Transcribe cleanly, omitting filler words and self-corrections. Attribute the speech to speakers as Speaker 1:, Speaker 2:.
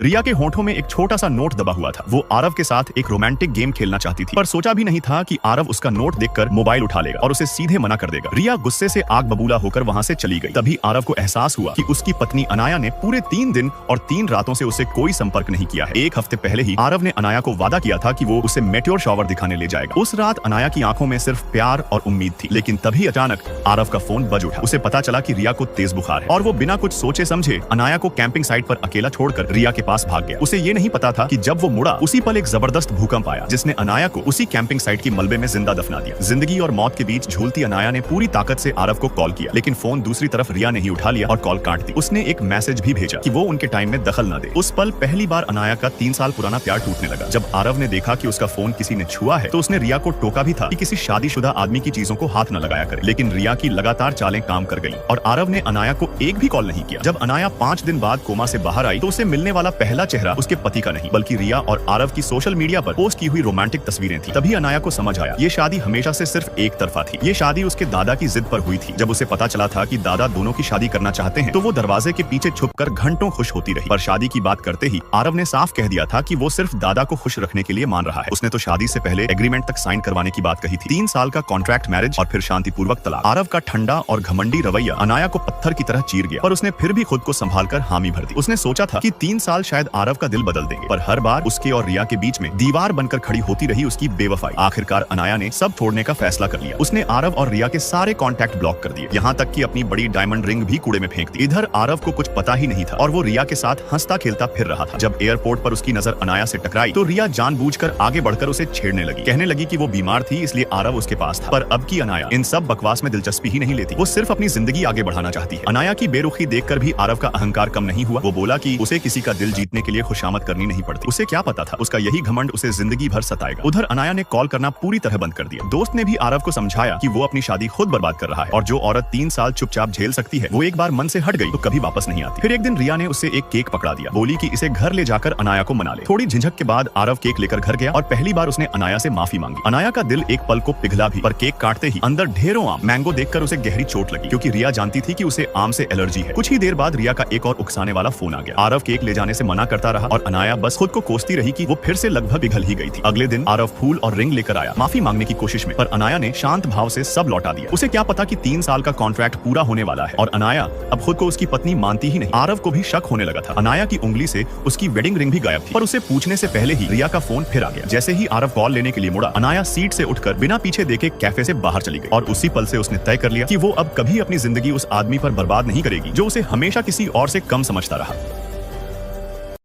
Speaker 1: रिया के होठों में एक छोटा सा नोट दबा हुआ था। वो आरव के साथ एक रोमांटिक गेम खेलना चाहती थी, पर सोचा भी नहीं था कि आरव उसका नोट देखकर मोबाइल उठा लेगा और उसे सीधे मना कर देगा। रिया गुस्से से आग बबूला होकर वहां से चली गई। तभी आरव को एहसास हुआ कि उसकी पत्नी अनाया ने पूरे 3 दिन और 3 रातों से उससे कोई संपर्क नहीं किया है। एक हफ्ते पहले ही आरव ने अनाया को वादा किया था कि वो उसे मेट्योर शॉवर दिखाने ले जाएगा। उस रात अनाया की आंखों में सिर्फ प्यार और उम्मीद थी, लेकिन तभी अचानक आरव का फोन बज उठा। उसे पता चला कि रिया को तेज बुखार है और वो बिना कुछ सोचे समझे अनाया को कैंपिंग साइट पर अकेला छोड़कर रिया के पास भाग गया। उसे ये नहीं पता था कि जब वो मुड़ा उसी पल एक जबरदस्त भूकंप आया, जिसने अनाया को उसी कैंपिंग साइट की मलबे में जिंदा दफना दिया। जिंदगी और मौत के बीच झूलती अनाया ने पूरी ताकत से आरव को कॉल किया, लेकिन फोन दूसरी तरफ रिया ने ही उठा लिया और कॉल काट दी। उसने एक मैसेज भी भेजा कि वो उनके टाइम में दखल न दे। उस पल पहली बार अनाया का 3 साल पुराना प्यार टूटने लगा। जब आरव ने देखा कि उसका फोन किसी ने छुआ है, तो उसने रिया को टोका भी था कि किसी शादीशुदा आदमी की चीजों को हाथ न लगाया करे, लेकिन रिया की लगातार चालें काम कर गई और आरव ने अनाया को एक भी कॉल नहीं किया। जब अनाया 5 दिन बाद कोमा से बाहर आई, तो उसे मिलने वाला पहला चेहरा उसके पति का नहीं, बल्कि रिया और आरव की सोशल मीडिया पर पोस्ट की हुई रोमांटिक तस्वीरें थी। तभी अनाया को समझ आया, ये शादी हमेशा से सिर्फ एक तरफा थी। ये शादी उसके दादा की जिद पर हुई थी। जब उसे पता चला था कि दादा दोनों की शादी करना चाहते हैं, तो वो दरवाजे के पीछे छुपकर घंटों खुश होती रही। पर शादी की बात करते ही आरव ने साफ कह दिया था कि वो सिर्फ दादा को खुश रखने के लिए मान रहा है। उसने तो शादी से पहले एग्रीमेंट तक साइन करवाने की बात कही थी। 3 साल का कॉन्ट्रैक्ट मैरिज और फिर शांतिपूर्वक तलाक। आरव का ठंडा और घमंडी रवैया अनाया को पत्थर की तरह चीर गया, पर उसने फिर भी खुद को संभाल कर हामी भर दी। उसने सोचा था कि 3 साल शायद आरव का दिल बदल देंगे, पर हर बार उसके और रिया के बीच में दीवार बनकर खड़ी होती रही उसकी बेवफाई। आखिरकार अनाया ने सब छोड़ने का फैसला कर लिया। उसने आरव और रिया के सारे कॉन्टैक्ट ब्लॉक कर दिए, यहाँ तक कि अपनी बड़ी डायमंड रिंग भी कूड़े में फेंक दी। इधर आरव को कुछ पता ही नहीं था और वो रिया के साथ हंसता खेलता फिर रहा था। जब एयरपोर्ट पर उसकी नजर अनाया से टकराई, तो रिया जानबूझकर आगे बढ़कर उसे छेड़ने लगी, कहने लगी कि वो बीमार थी इसलिए आरव उसके पास था। पर अब की अनाया इन सब बकवास में दिलचस्पी ही नहीं लेती। वो सिर्फ अपनी जिंदगी आगे बढ़ाना चाहती है। अनाया की बेरुखी देखकर भी आरव का अहंकार कम नहीं हुआ। वो बोला कि उसे किसी का दिल जीतने के लिए खुशामद करनी नहीं पड़ती। उसे क्या पता था उसका यही घमंड उसे जिंदगी भर सताएगा। उधर अनाया ने कॉल करना पूरी तरह बंद कर दिया। दोस्त ने भी आरव को समझाया कि वो अपनी शादी खुद बर्बाद कर रहा है और जो औरत 3 साल चुपचाप झेल सकती है, वो एक बार मन से हट गई तो कभी वापस नहीं आती। फिर एक दिन रिया ने उससे एक केक पकड़ा दिया, बोली कि इसे घर ले जाकर अनाया को मना ले। थोड़ी झिझक के बाद आरव केक लेकर घर गया और पहली बार उसने अनाया से माफी मांगी। अनाया का दिल एक पल को पिघला भी, पर केक काटते ही अंदर ढेरों आम मैंगो देखकर उसे गहरी चोट लगी, क्योंकि रिया जानती थी कि उसे आम से एलर्जी है। कुछ ही देर बाद रिया का एक और उकसाने वाला फोन आ गया। आरव केक ले जाने से मना करता रहा और अनाया बस खुद को कोसती रही कि वो फिर से लगभग पिघल ही गई थी। अगले दिन आरव फूल और रिंग लेकर आया माफी मांगने की कोशिश में, पर अनाया ने शांत भाव से सब लौटा दिया। उसे क्या पता कि 3 साल का कॉन्ट्रैक्ट पूरा होने वाला है और अनाया अब खुद को उसकी पत्नी मानती ही नहीं। आरव को भी शक होने लगा था। अनाया की उंगली से उसकी वेडिंग रिंग भी गायब थी, पर उसे पूछने से पहले ही रिया का फोन फिर आ गया। जैसे ही आरव कॉल लेने के लिए मुड़ा, अनाया सीट से उठकर बिना पीछे देखे कैफे से बाहर चली गई और उसी पल से उसने तय कर लिया कि वो अब कभी अपनी जिंदगी उस आदमी पर बर्बाद नहीं करेगी जो उसे हमेशा किसी और से कम समझता रहा।